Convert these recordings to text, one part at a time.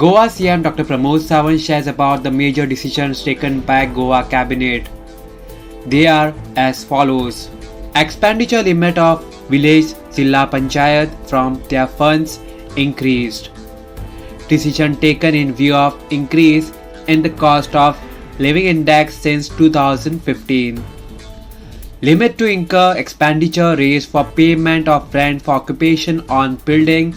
Goa CM Dr. Pramod Sawant shares about the major decisions taken by Goa Cabinet. They are as follows. Expenditure limit of village Zilla Panchayat from their funds increased. Decision taken in view of increase in the cost of living index since 2015. Limit to incur expenditure raised for payment of rent for occupation on building,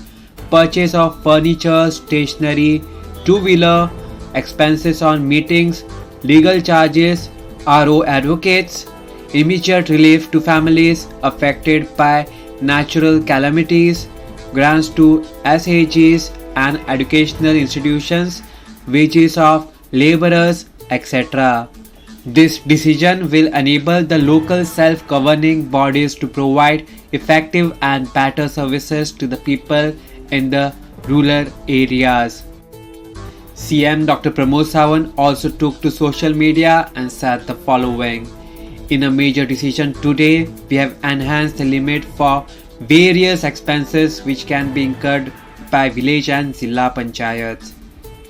purchase of furniture, stationery, two-wheeler, expenses on meetings, legal charges, RO advocates, immediate relief to families affected by natural calamities, grants to SAGs and educational institutions, wages of laborers, etc. This decision will enable the local self-governing bodies to provide effective and better services to the people in the rural areas. CM Dr. Pramod Sawant also took to social media and said the following. In a major decision today, we have enhanced the limit for various expenses which can be incurred by village and Zilla Panchayats.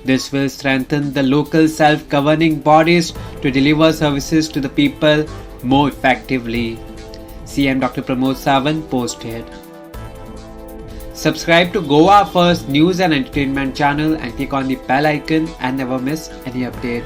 This will strengthen the local self-governing bodies to deliver services to the people more effectively. CM Dr. Pramod Sawant posted. Subscribe to Goa First News and Entertainment channel and click on the bell icon and never miss any update.